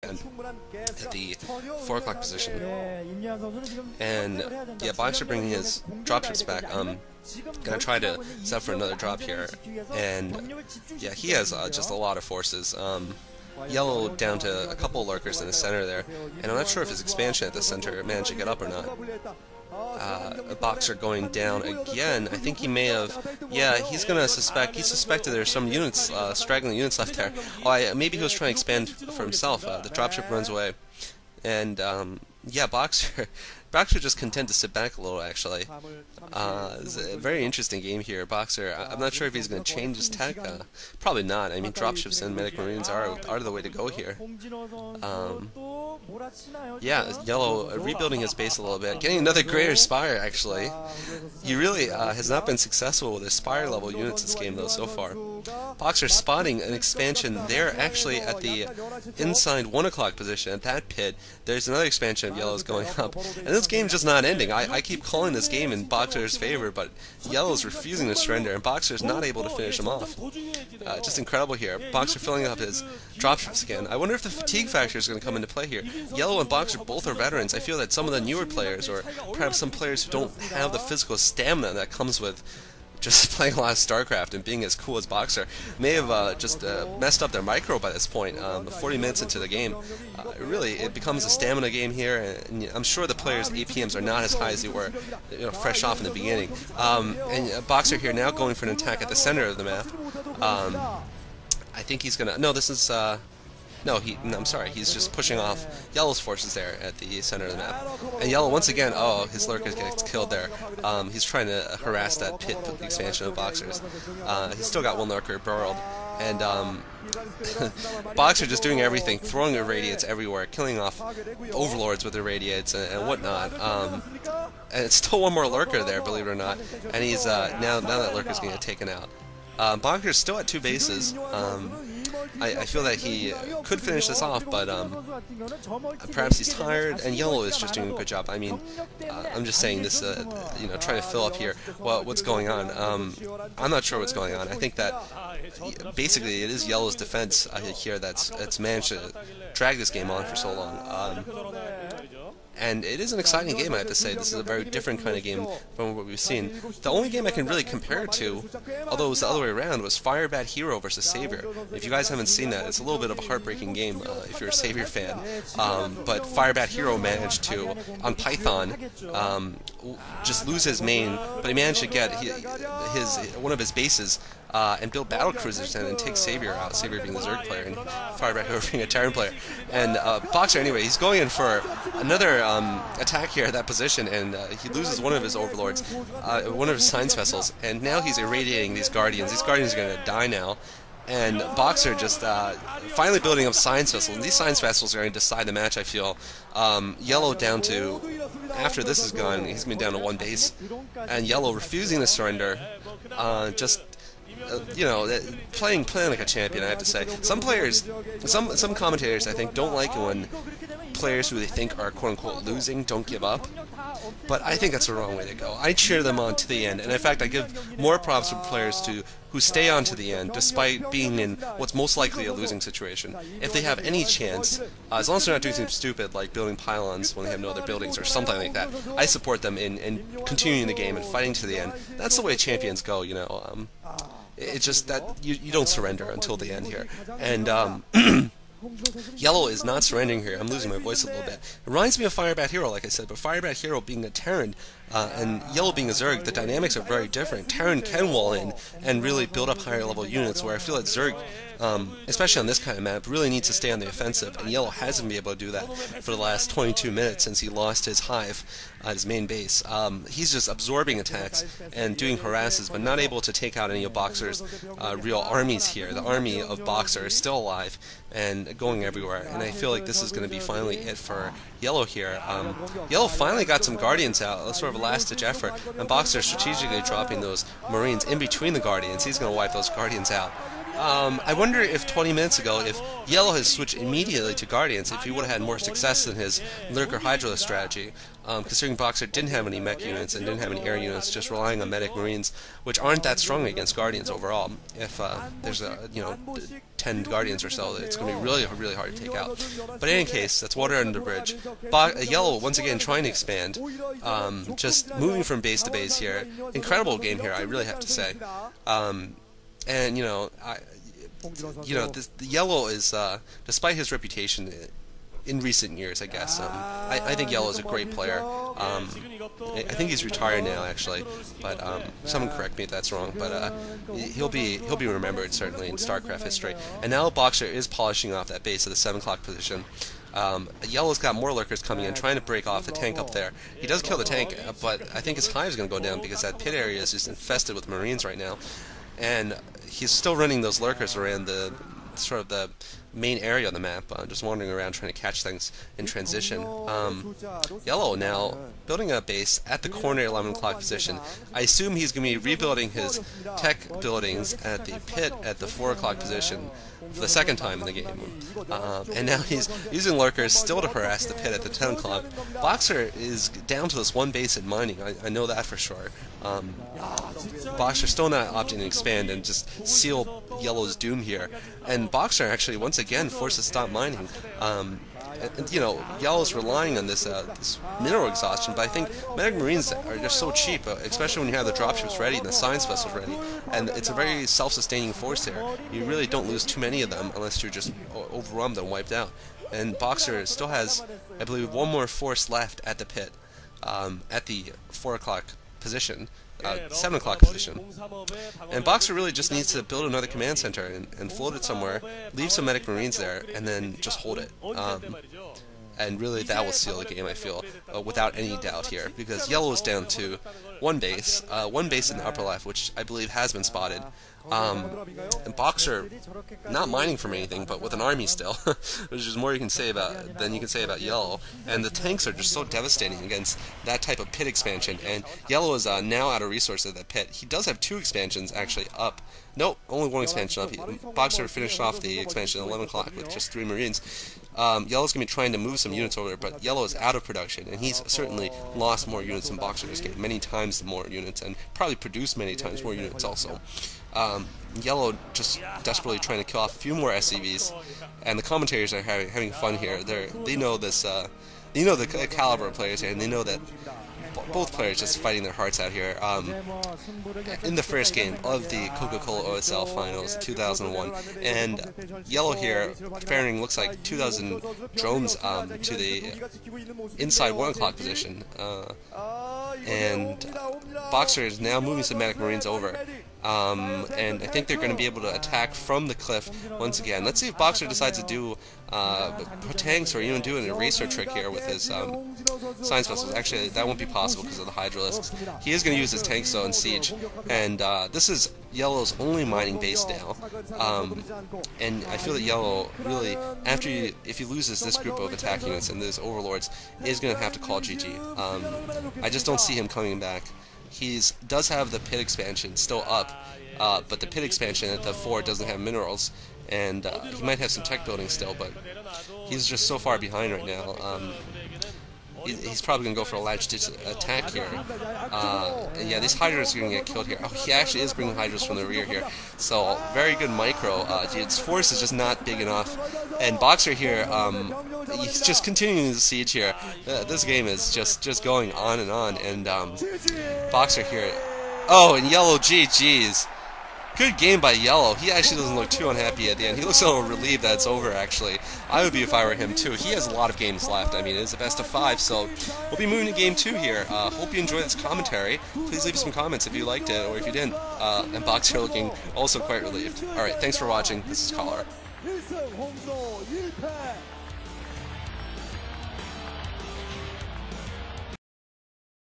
at the 4 o'clock position. And yeah, Boxer bringing his dropships back. Gonna try to set up for another drop here. And yeah, he has just a lot of forces. Yellow down to a couple lurkers in the center there, and I'm not sure if his expansion at the center managed to get up or not. A Boxer going down again. I think he may have. Yeah, he's gonna suspect. He suspected there's some units, straggling units left there. Oh, maybe he was trying to expand for himself. The dropship runs away, and yeah, Boxer. Boxer just content to sit back a little, actually. It's a very interesting game here. Boxer, I'm not sure if he's going to change his tech. Probably not. I mean, dropships and medic marines are the way to go here. Yeah, Yellow rebuilding his base a little bit. Getting another greater Spire, actually. He really has not been successful with his Spire level units this game, though, so far. Boxer spotting an expansion there, actually, at the inside 1 o'clock position, at that pit. There's another expansion of Yellow's going up. And this game's just not ending. I keep calling this game in Boxer's favor, but Yellow's refusing to surrender, and Boxer's not able to finish him off. Just incredible here. Boxer filling up his dropships again. I wonder if the fatigue factor is going to come into play here. Yellow and Boxer both are veterans. I feel that some of the newer players, or perhaps some players who don't have the physical stamina that comes with just playing a lot of Starcraft and being as cool as Boxer, may have just messed up their micro by this point. 40 minutes into the game, really, it becomes a stamina game here, and I'm sure the players' APMs are not as high as they were, fresh off in the beginning. And Boxer here now going for an attack at the center of the map. I think he's gonna. No, this is. No, I'm sorry, he's just pushing off Yellow's forces there at the center of the map. And Yellow, once again, oh, his lurker gets killed there. He's trying to harass that pit with the expansion of Boxers. He's still got one lurker burrowed. And Boxer just doing everything, throwing irradiates everywhere, killing off overlords with irradiates and whatnot. And it's still one more lurker there, believe it or not. And he's now that lurker's going to get taken out. Boxer's still at 2 bases. I feel that he could finish this off, but perhaps he's tired, and Yellow is just doing a good job. I mean, I'm just saying this, trying to fill up here. Well, what's going on? I'm not sure what's going on. I think that basically it is Yellow's defense here that's managed to drag this game on for so long. And it is an exciting game, I have to say. This is a very different kind of game from what we've seen. The only game I can really compare it to, although it was the other way around, was Fire Bad Hero versus Savior. If you guys haven't seen that, it's a little bit of a heartbreaking game if you're a Savior fan. But Fire Bad Hero managed to, on Python, just lose his main, but he managed to get one of his bases and build battle cruisers and take Savior out, Savior being the Zerg player and Fireback Hero being a Terran player. And Boxer, anyway, he's going in for another attack here at that position, and he loses one of his overlords, one of his science vessels, and now he's irradiating these Guardians. These Guardians are going to die now. And Boxer just finally building up science vessels, and these science vessels are going to decide the match, I feel. Yellow down to, after this is gone, he's going to be down to 1 base, and Yellow refusing to surrender, playing like a champion, I have to say. Some players, some commentators, I think, don't like it when players who they think are quote-unquote losing don't give up. But I think that's the wrong way to go. I cheer them on to the end, and in fact, I give more props to players who stay on to the end, despite being in what's most likely a losing situation. If they have any chance, as long as they're not doing something stupid like building pylons when they have no other buildings or something like that, I support them in continuing the game and fighting to the end. That's the way champions go, It's just that you don't surrender until the end here. And Yellow is not surrendering here. I'm losing my voice a little bit. It reminds me of Fire Bat Hero, like I said, but Fire Bat Hero being a Terran and Yellow being a Zerg, the dynamics are very different. Terran can wall in and really build up higher level units, where I feel that Zerg, especially on this kind of map, really needs to stay on the offensive, and Yellow hasn't been able to do that for the last 22 minutes since he lost his hive, his main base. He's just absorbing attacks and doing harasses, but not able to take out any of Boxer's real armies here. The army of Boxer is still alive and going everywhere, and I feel like this is going to be finally it for Yellow here. Yellow finally got some Guardians out, sort of a last-ditch effort, and Boxer strategically dropping those Marines in between the Guardians. He's going to wipe those Guardians out. I wonder if 20 minutes ago, if Yellow had switched immediately to Guardians, if he would have had more success than his Lurker Hydralisk strategy, considering Boxer didn't have any mech units and didn't have any air units, just relying on Medic Marines, which aren't that strong against Guardians overall. If there's 10 Guardians or so, it's going to be really, really hard to take out. But in any case, that's water under the bridge. Yellow, once again, trying to expand, just moving from base to base here. Incredible game here, I really have to say. And the Yellow is, despite his reputation in recent years, I guess, I think Yellow is a great player. I think he's retired now, actually, but someone correct me if that's wrong. But he'll be remembered certainly in Starcraft history. And now Boxer is polishing off that base of the 7 o'clock position. Yellow's got more lurkers coming in, trying to break off the tank up there. He does kill the tank, but I think his hive is going to go down because that pit area is just infested with Marines right now. And he's still running those lurkers around the sort of the main area of the map, just wandering around trying to catch things in transition. Yellow now building a base at the corner 11 o'clock position. I assume he's going to be rebuilding his tech buildings at the pit at the 4 o'clock position for the second time in the game. And now he's using lurkers still to harass the pit at the 10 o'clock. Boxer is down to this one base in mining, I know that for sure. Boxer still not opting to expand and just seal Yellow's doom here. And Boxer actually once again forced to stop mining. Yellow's relying on this mineral exhaustion, but I think Medic Marines are just so cheap, especially when you have the dropships ready and the science vessels ready, and it's a very self-sustaining force there. You really don't lose too many of them unless you're just overwhelmed and wiped out. And Boxer still has, I believe, one more force left at the pit, at the 4 o'clock position. 7 o'clock position. And Boxer really just needs to build another command center and float it somewhere, leave some Medic Marines there, and then just hold it. And really that will seal the game, I feel, without any doubt here, because Yellow is down to one base in the upper left, which I believe has been spotted. And Boxer not mining from anything, but with an army still, which is more than you can say about Yellow. And the tanks are just so devastating against that type of pit expansion. And Yellow is now out of resources at that pit. He does have 2 expansions actually up. Nope, only 1 expansion up. Boxer finished off the expansion at 11 o'clock with just 3 Marines. Yellow's going to be trying to move some units over there, but Yellow is out of production, and he's certainly lost more units than Boxer this game, many times more units, and probably produced many times more units also. Yellow just desperately trying to kill off a few more SCVs, and the commentators are having fun here. They know this, they know the caliber of players here, and they know that both players just fighting their hearts out here. In the first game of the Coca-Cola OSL Finals 2001, and Yellow here firing looks like 2,000 drones to the inside 1 o'clock position, and Boxer is now moving some Medic Marines over. And I think they're going to be able to attack from the cliff once again. Let's see if Boxer decides to do tanks or even do an eraser trick here with his science vessels. Actually, that won't be possible because of the Hydralisks. He is going to use his tanks though in Siege, and this is Yellow's only mining base now. And I feel that Yellow really, if he loses this group of attack units and these overlords, is going to have to call GG. I just don't see him coming back. He does have the pit expansion still up, but the pit expansion at the 4 doesn't have minerals, and he might have some tech building still, but he's just so far behind right now. He's probably going to go for a latch-ditch attack here. And yeah, these Hydras are going to get killed here. Oh, he actually is bringing Hydras from the rear here. So, very good micro. Its force is just not big enough. And Boxer here, he's just continuing the siege here. This game is just going on. And Boxer here. Oh, and Yellow, GG's. Good game by Yellow. He actually doesn't look too unhappy at the end. He looks a little relieved that it's over, actually. I would be if I were him, too. He has a lot of games left. I mean, it's a best of 5, so we'll be moving to Game 2 here. Hope you enjoyed this commentary. Please leave some comments if you liked it, or if you didn't. And Boxer looking also quite relieved. Alright, thanks for watching. This is Caller.